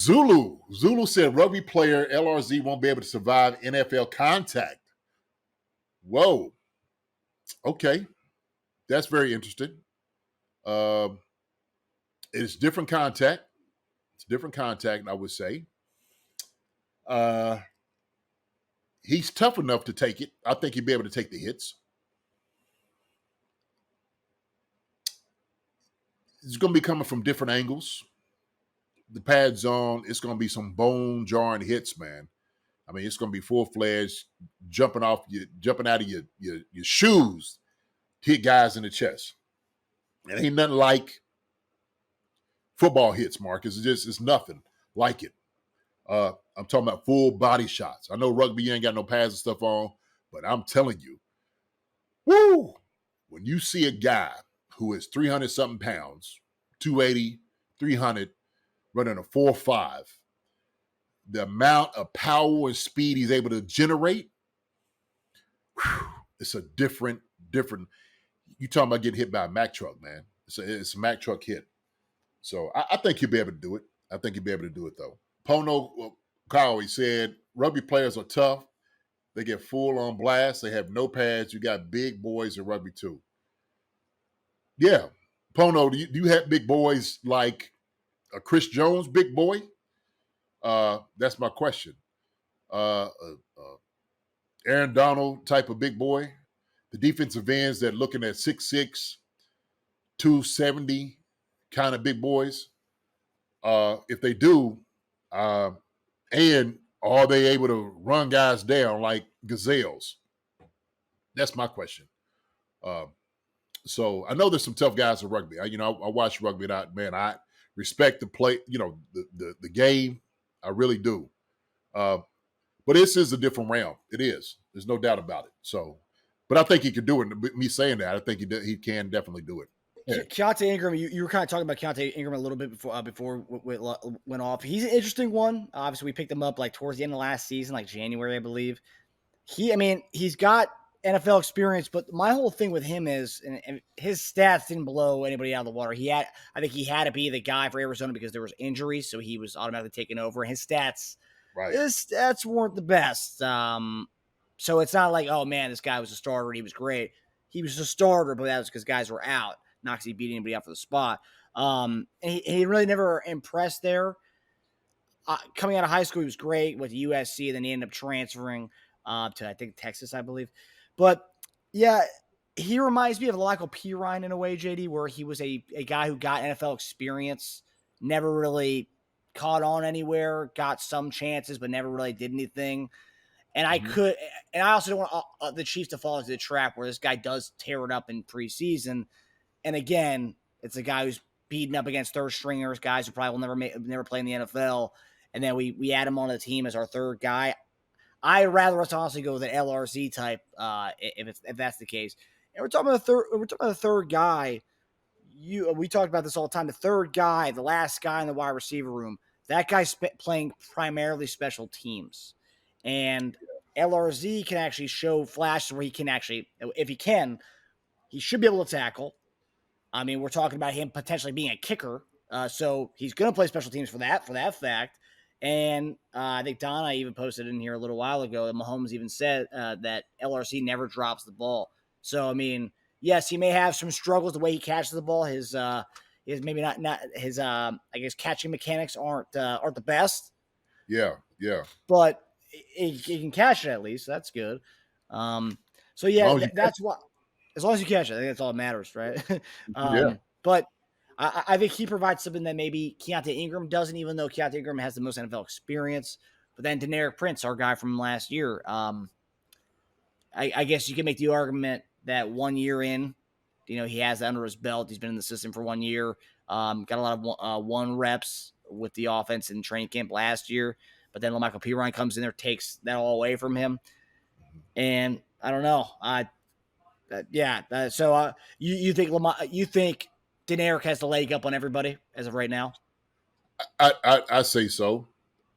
Zulu said rugby player LRZ won't be able to survive NFL contact. Whoa. Okay. That's very interesting. It's different contact. It's different contact, I would say. He's tough enough to take it. I think he'd be able to take the hits. It's going to be coming from different angles. The pad zone, it's going to be some bone jarring hits, man. I mean, it's going to be full-fledged, jumping out of your shoes to hit guys in the chest. It ain't nothing like football hits, Marcus. It's nothing like it. I'm talking about full body shots. I know rugby, you ain't got no pads and stuff on, but I'm telling you, woo! When you see a guy who is 300-something pounds, 280, 300, running a 4.5, the amount of power and speed he's able to generate, it's a different. You talking about getting hit by a Mack truck, man. It's a Mack truck hit. So I think he'll be able to do it. I think he'll be able to do it, though. Pono Kyle, he said, rugby players are tough. They get full on blast. They have no pads. You got big boys in rugby, too. Yeah. Pono, do you have big boys like a Chris Jones big boy? That's my question. Aaron Donald type of big boy. The defensive ends that looking at 6'6", 270 kind of big boys. If they do, and are they able to run guys down like gazelles? That's my question. So I know there's some tough guys in rugby. I watch rugby, and I respect the play, the game. I really do. But this is a different realm. It is. There's no doubt about it. So, but I think he could do it. Me saying that, I think he can definitely do it. Yeah. Keontae Ingram, you were kind of talking about Keontae Ingram a little bit before we went off. He's an interesting one. Obviously, we picked him up like towards the end of last season, like January, I believe. He's got NFL experience, but my whole thing with him is, and his stats didn't blow anybody out of the water. I think he had to be the guy for Arizona because there was injuries, so he was automatically taken over. And his stats weren't the best. So it's not like, oh man, this guy was a starter and he was great. He was a starter, but that was because guys were out, not because he beat anybody out for the spot. And he really never impressed there. Coming out of high school, he was great with USC, then he ended up transferring to, I think, Texas, I believe. But, yeah, he reminds me of Michael Pirine in a way, JD, where he was a guy who got NFL experience, never really caught on anywhere, got some chances, but never really did anything. And I also don't want the Chiefs to fall into the trap where this guy does tear it up in preseason. And again, it's a guy who's beating up against third stringers, guys who probably will never play in the NFL. And then we add him on the team as our third guy. I'd rather us honestly go with an LRZ type if that's the case. And we're talking about the third guy. We talked about this all the time. The third guy, the last guy in the wide receiver room, that guy's playing primarily special teams. And LRZ can actually show flashes where he can actually, if he should be able to tackle. I mean, we're talking about him potentially being a kicker. So he's going to play special teams for that fact. And I think Donna even posted in here a little while ago that Mahomes even said that LRC never drops the ball. So, I mean, yes, he may have some struggles the way he catches the ball. His maybe not his I guess catching mechanics aren't the best. Yeah. But he can catch it at least. So that's good. So yeah, that's what. As long as you catch it, I think that's all that matters, right? Yeah. But I think he provides something that maybe Keontae Ingram doesn't, even though Keontae Ingram has the most NFL experience. But then Deneric Prince, our guy from last year, I guess you can make the argument that 1 year in, he has that under his belt. He's been in the system for 1 year. Got a lot of one reps with the offense in training camp last year. But then Michael Pirine comes in there, takes that all away from him. And I don't know. So you think Deneric has the leg up on everybody as of right now? I say so.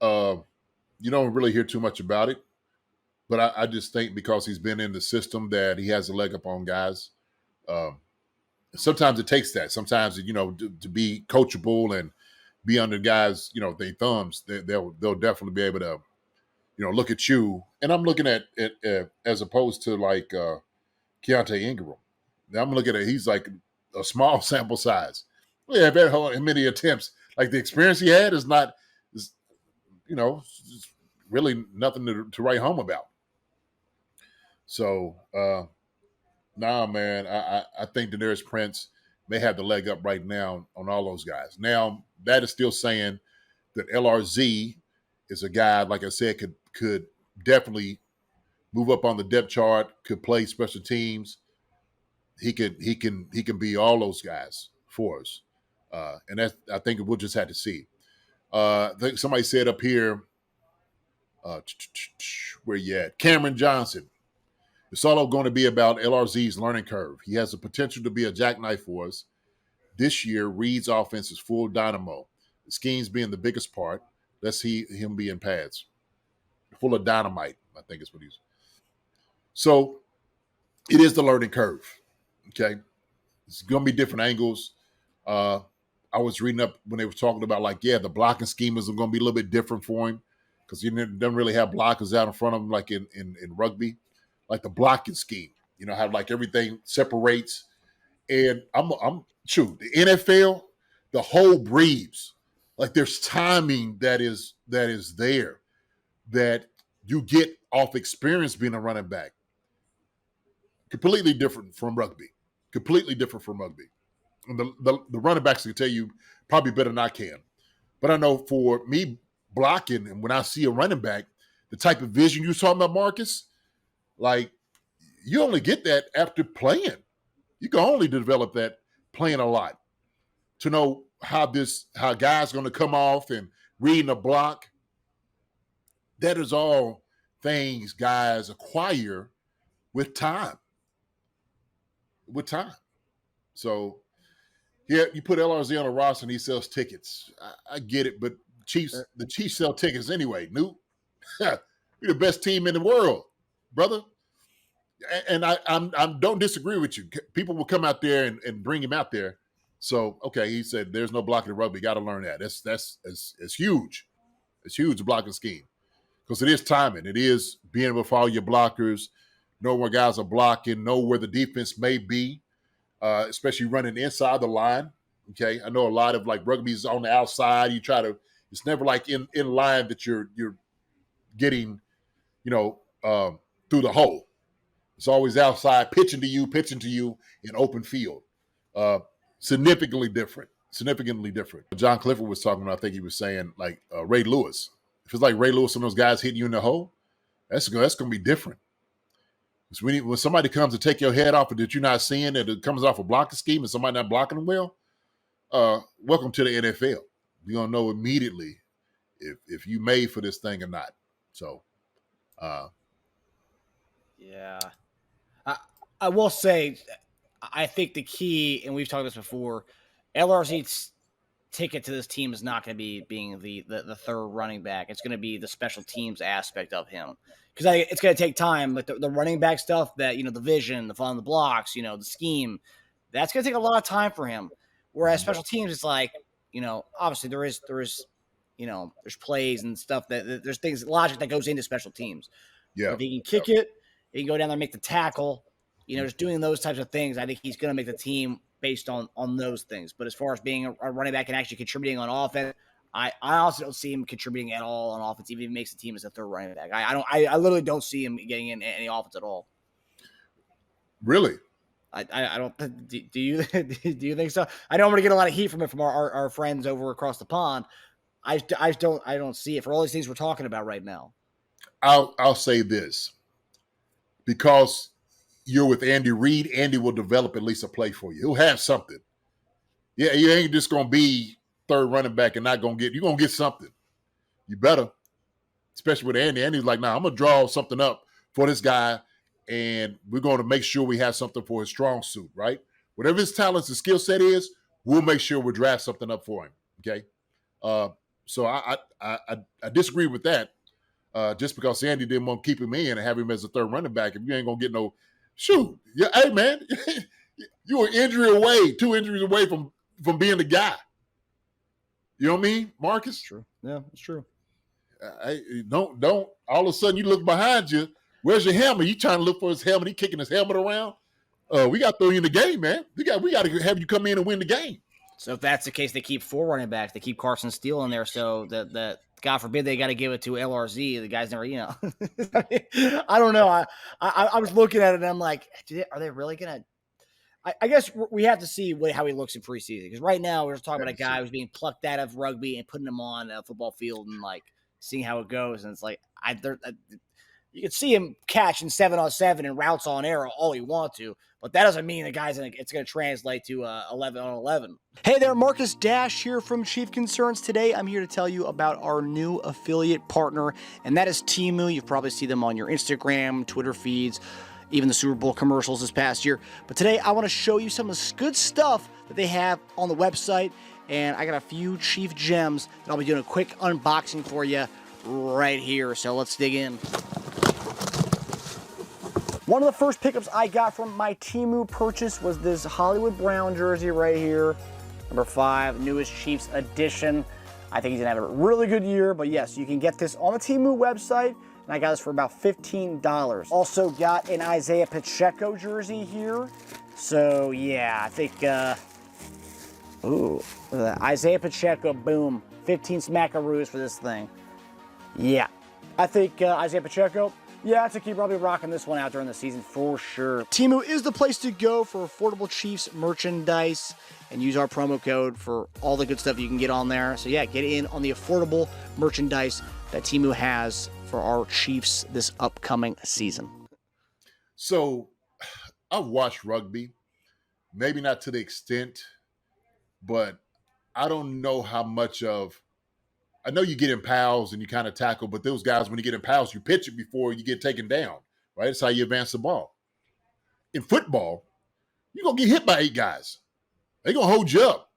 You don't really hear too much about it, but I just think because he's been in the system that he has a leg up on guys. Sometimes it takes that. Sometimes to be coachable and be under guys, their thumbs, they'll definitely be able to, look at you. And I'm looking at as opposed to like Keontae Ingram. Now I'm looking at he's like a small sample size. Yeah, how many attempts. Like the experience he had is not, is, it's really nothing to write home about. So, nah, man, I think Daenerys Prince may have the leg up right now on all those guys. Now, that is still saying that LRZ is a guy, like I said, could definitely move up on the depth chart, could play special teams. He can be all those guys for us. And that's, I think we'll just have to see. I think somebody said up here, where you at? Cameron Johnson. It's all going to be about LRZ's learning curve. He has the potential to be a jackknife for us. This year, Reed's offense is full dynamo. The schemes being the biggest part. Let's see him be in pads. Full of dynamite, I think is what he's. So it is the learning curve. Okay. It's going to be different angles. I was reading up when they were talking about the blocking schemas are going to be a little bit different for him because he doesn't really have blockers out in front of him like in rugby. Like the blocking scheme, how like everything separates. And the NFL, the whole breeds. Like there's timing that is there that you get off experience being a running back. Completely different from rugby. And the running backs can tell you probably better than I can. But I know for me blocking, and when I see a running back, the type of vision you're talking about, Marcus, like you only get that after playing. You can only develop that playing a lot to know how guys going to come off and reading a block. That is all things guys acquire with time. So, yeah, you put LRZ on a roster and he sells tickets. I get it, but the Chiefs sell tickets anyway. Newt, we're the best team in the world, brother. And I don't disagree with you. People will come out there and bring him out there. So, okay, he said there's no blocking in rugby. Got to learn that. That's huge. It's huge blocking scheme because it is timing. It is being able to follow your blockers, know where guys are blocking, know where the defense may be, especially running inside the line. Okay, I know a lot of like rugby's on the outside. You try to. It's never like in line that you're getting, through the hole. It's always outside, pitching to you in open field. Significantly different. John Clifford was talking about, I think he was saying, like Ray Lewis. If it's like Ray Lewis and those guys hitting you in the hole, that's going to be different. When somebody comes to take your head off that you're not seeing, that it comes off a blocking scheme and somebody not blocking them well, welcome to the NFL. You're going to know immediately if you made for this thing or not. So, yeah. I will say, I think the key, and we've talked about this before, LRZ's ticket to this team is not going to be being the third running back. It's going to be the special teams aspect of him. Because it's going to take time. But the running back stuff, that, the vision, the following the blocks, the scheme, that's going to take a lot of time for him. Whereas special teams, it's like, obviously there is there's plays and stuff that there's things, logic that goes into special teams. Yeah. If he can kick it, he can go down there and make the tackle. Just doing those types of things, I think he's going to make the team based on those things. But as far as being a running back and actually contributing on offense, I also don't see him contributing at all on offense, even if he makes the team as a third running back. I literally don't see him getting in any offense at all. Really? I don't. Do you think so? I know I'm going to get a lot of heat from it from our friends over across the pond. I don't see it for all these things we're talking about right now. I'll say this, because you're with Andy Reid, Andy will develop at least a play for you. He'll have something. Yeah, you ain't just going to be third running back and not going to get – you're going to get something. You better, especially with Andy. Andy's like, I'm going to draw something up for this guy, and we're going to make sure we have something for his strong suit, right? Whatever his talents and skill set is, we'll make sure we draft something up for him, okay? So I disagree with that. Just because Andy didn't want to keep him in and have him as a third running back, if you ain't going to get no – shoot, yeah, hey man, you were 2 injuries away from being the guy. You know what I mean, Marcus? True. Yeah, it's true. Don't all of a sudden you look behind you. Where's your helmet? You trying to look for his helmet? He kicking his helmet around. We got to throw you in the game, man. We got to have you come in and win the game. So if that's the case, they keep 4 running backs. They keep Carson Steele in there. So that God forbid they got to give it to LRZ. The guy's never, I don't know. I was looking at it and I'm like, are they really gonna? I guess we have to see how he looks in preseason, because right now we're just talking about a guy who's being plucked out of rugby and putting him on a football field and like seeing how it goes. And it's like you can see him catching 7-on-7 and routes on air all you want to, but that doesn't mean it's going to translate to 11-on-11. Hey there, Marcus Dash here from Chief Concerns. Today, I'm here to tell you about our new affiliate partner, and that is Temu. You've probably seen them on your Instagram, Twitter feeds, even the Super Bowl commercials this past year. But today, I want to show you some of the good stuff that they have on the website, and I got a few Chief gems that I'll be doing a quick unboxing for you right here. So let's dig in. One of the first pickups I got from my Temu purchase was this Hollywood Brown jersey right here. Number 5, newest Chiefs edition. I think he's gonna have a really good year, but yes, you can get this on the Temu website, and I got this for about $15. Also got an Isaiah Pacheco jersey here. So yeah, I think, ooh, look at that. Isaiah Pacheco, boom, 15 smackaroos for this thing. Yeah, I think Isaiah Pacheco, yeah, I think he'd probably rocking this one out during the season for sure. Temu is the place to go for affordable Chiefs merchandise, and use our promo code for all the good stuff you can get on there. So yeah, get in on the affordable merchandise that Temu has for our Chiefs this upcoming season. So I've watched rugby, maybe not to the extent, but I don't know how much of, I know you get in pals and you kind of tackle, but those guys, when you get in pals, you pitch it before you get taken down, right? That's how you advance the ball. In football, you're going to get hit by 8 guys. They're going to hold you up.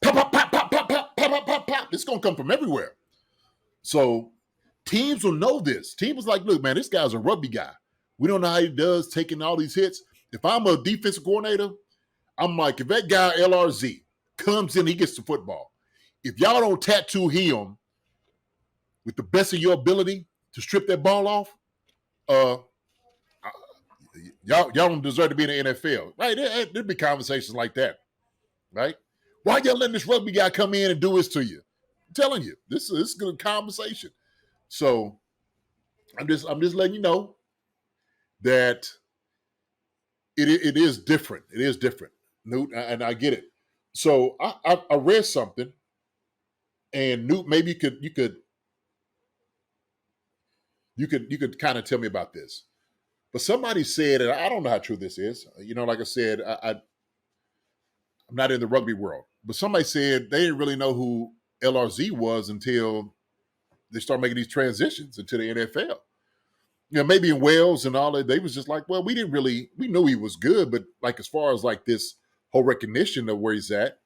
Pop, pop, pop, pop, pop, pop, pop, pop, pop, pop. It's going to come from everywhere. So teams will know this. Teams is like, look, man, this guy's a rugby guy. We don't know how he does taking all these hits. If I'm a defensive coordinator, I'm like, if that guy LRZ comes in, he gets the football. If y'all don't tattoo him with the best of your ability to strip that ball off, y'all don't deserve to be in the NFL, right? There'd be conversations like that, right? Why y'all letting this rugby guy come in and do this to you? I'm telling you, this is a good conversation. So I'm just letting you know that it is different. It is different, Newt, and I get it. So I read something. And Newt, maybe you could kind of tell me about this. But somebody said, and I don't know how true this is. Like I said, I'm not in the rugby world. But somebody said they didn't really know who LRZ was until they started making these transitions into the NFL. Maybe in Wales and all that, they was just like, well, we knew he was good, but like as far as like this whole recognition of where he's at,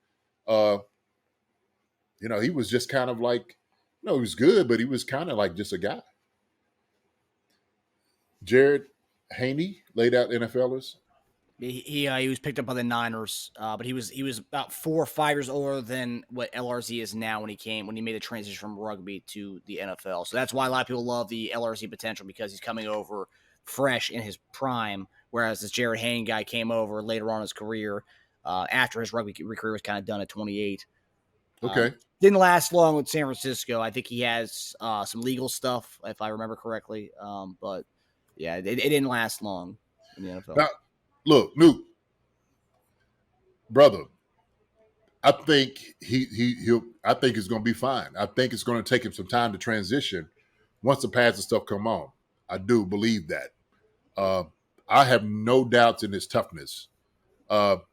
he was just kind of like, he was good, but he was kind of like just a guy. Jared Haney laid out NFLers. He was picked up by the Niners, but he was about 4 or 5 years older than what LRZ is now when he made the transition from rugby to the NFL. So that's why a lot of people love the LRZ potential, because he's coming over fresh in his prime, whereas this Jared Haney guy came over later on in his career, after his rugby career was kind of done at 28. Okay. Didn't last long with San Francisco. I think he has some legal stuff, if I remember correctly. But yeah, it didn't last long in the NFL. Now, look, Newt, brother, I think I think it's going to be fine. I think it's going to take him some time to transition once the pads and stuff come on. I do believe that. I have no doubts in his toughness, but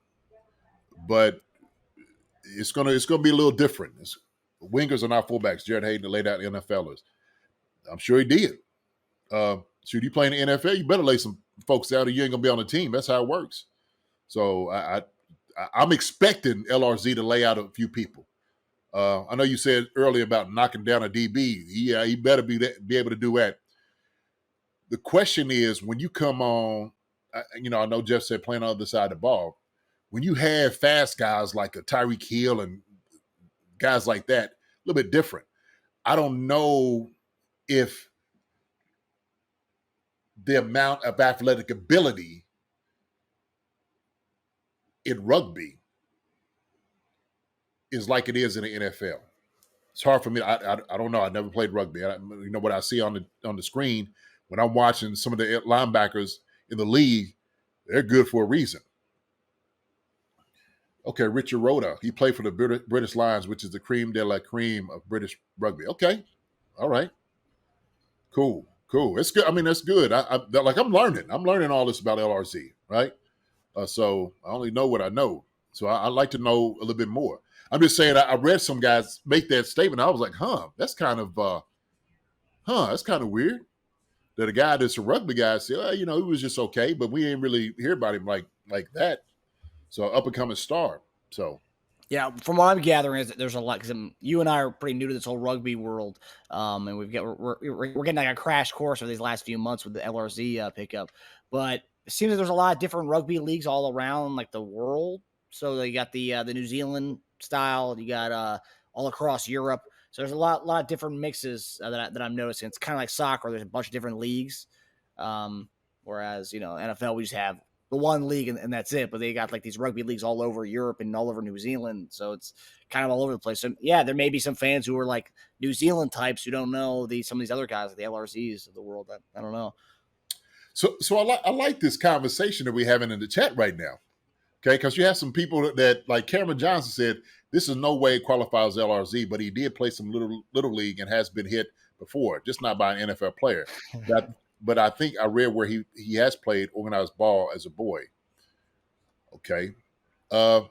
it's gonna be a little different. Wingers are not fullbacks. Jared Hayden laid out NFLers. I'm sure he did. Should you play in the NFL, you better lay some folks out or you ain't gonna be on the team. That's how it works. So I'm expecting LRZ to lay out a few people. I know you said earlier about knocking down a DB. Yeah, he better be able to do that. The question is, when you come on, I know Jeff said playing on the other side of the ball. When you have fast guys like a Tyreek Hill and guys like that, a little bit different. I don't know if the amount of athletic ability in rugby is like it is in the NFL. It's hard for me. I don't know. I never played rugby. What I see on the screen when I'm watching some of the linebackers in the league, they're good for a reason. Okay, Richard Rhoda, he played for the British Lions, which is the creme de la creme of British rugby. Okay, all right, cool. It's good. I mean, that's good. I'm learning. I'm learning all this about LRZ, right? So I only know what I know. So I like to know a little bit more. I'm just saying, I read some guys make that statement. I was like, that's kind of weird. That a guy that's a rugby guy said, he was just okay, but we ain't really hear about him like that. So up and coming star. So yeah, from what I'm gathering is that there's a lot because you and I are pretty new to this whole rugby world, and we're getting like a crash course over these last few months with the LRZ pickup. But it seems like there's a lot of different rugby leagues all around like the world. So you got the New Zealand style, you got all across Europe. So there's a lot of different mixes that I'm noticing. It's kind of like soccer. There's a bunch of different leagues, whereas NFL we just have the one league and that's it. But they got like these rugby leagues all over Europe and all over New Zealand. So it's kind of all over the place. So yeah, there may be some fans who are like New Zealand types who don't know some of these other guys, like the LRZs of the world. I don't know. So I like this conversation that we're having in the chat right now. Okay, because you have some people that like Cameron Johnson said, this is no way qualifies LRZ, but he did play some little league and has been hit before, just not by an NFL player. But I think I read where he has played organized ball as a boy. Okay. Will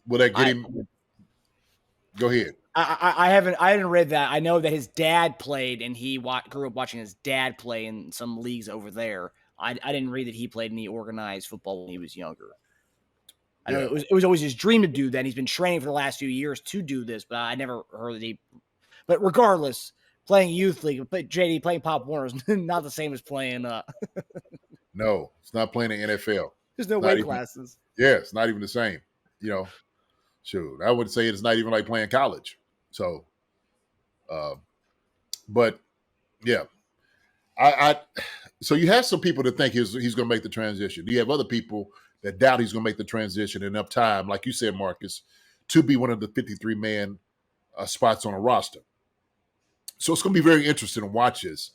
that get him? Go ahead. I haven't read that. I know that his dad played, and he grew up watching his dad play in some leagues over there. I didn't read that he played any organized football when he was younger. I know it was always his dream to do that. He's been training for the last few years to do this, but I never heard that he. But regardless, playing youth league, JD playing Pop Warner is not the same as playing. No, it's not playing the NFL. There's no weight classes. Yeah, it's not even the same. Shoot, I would say it's not even like playing college. So, but yeah, so you have some people that think he's going to make the transition. You have other people that doubt he's going to make the transition in enough time, like you said, Marcus, to be one of the 53-man spots on a roster. So it's going to be very interesting to watch this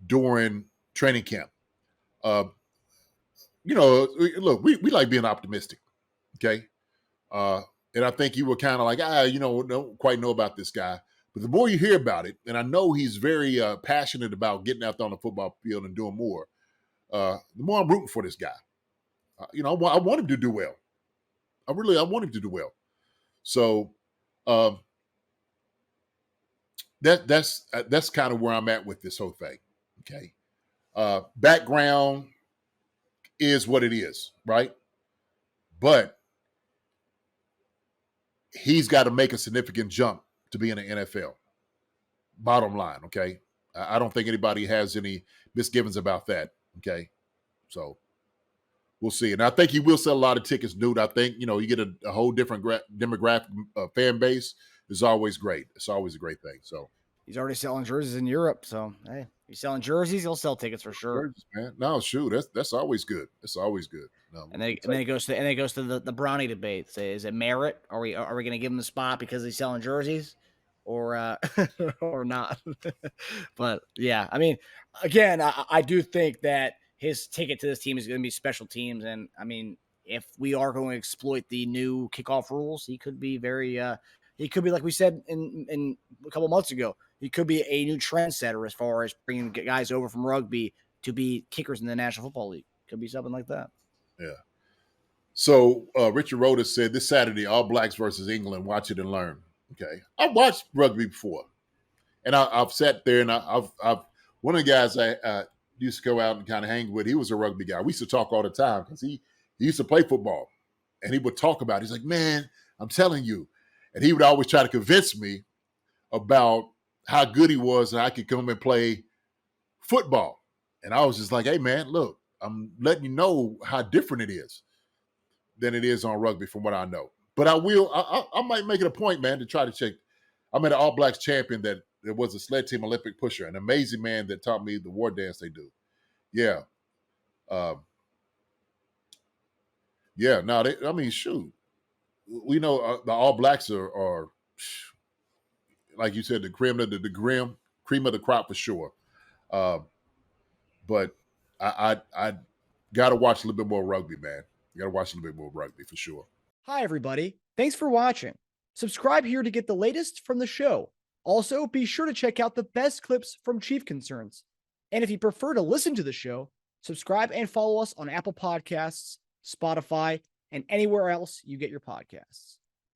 during training camp. Look, we like being optimistic, okay? And I think you were kind of like, don't quite know about this guy. But the more you hear about it, and I know he's very passionate about getting out there on the football field and doing more, the more I'm rooting for this guy. I want him to do well. I want him to do well. So that's kind of where I'm at with this whole thing. Okay. Background is what it is, right? But he's got to make a significant jump to be in the NFL. Bottom line, okay? I don't think anybody has any misgivings about that, okay? So we'll see. And I think he will sell a lot of tickets, dude. I think, you get a whole different demographic fan base. It's always great. It's always a great thing. So he's already selling jerseys in Europe. So, hey, he's selling jerseys. He'll sell tickets for sure. Jerseys, man. No, shoot. That's always good. It's always good. No, and then it goes to the Brownie debate. Say, is it merit? Are we going to give him the spot because he's selling jerseys, or or not? But yeah, I mean, again, I do think that his ticket to this team is going to be special teams, and I mean, if we are going to exploit the new kickoff rules, he could be very. He could be, like we said in a couple months ago, he could be a new trendsetter as far as bringing guys over from rugby to be kickers in the National Football League. Could be something like that. Yeah. So Richard Rhoda said this Saturday, All Blacks versus England. Watch it and learn. Okay. I've watched rugby before, and I've sat there and I've one of the guys I used to go out and kind of hang with. He was a rugby guy. We used to talk all the time because he used to play football, and he would talk about it. He's like, man, I'm telling you. And he would always try to convince me about how good he was and I could come and play football. And I was just like, hey, man, look, I'm letting you know how different it is than it is on rugby from what I know. But I might make it a point, man, to try to check. I'm an All Blacks champion that there was a sled team Olympic pusher, an amazing man that taught me the war dance they do. Yeah. Yeah. Now, I mean, shoot. We know the All Blacks are, like you said, the cream of the crop for sure. But I got to watch a little bit more rugby, man. Got to watch a little bit more rugby for sure. Hi, everybody. Thanks for watching. Subscribe here to get the latest from the show. Also, be sure to check out the best clips from Chief Concerns. And if you prefer to listen to the show, subscribe and follow us on Apple Podcasts, Spotify, and anywhere else you get your podcasts.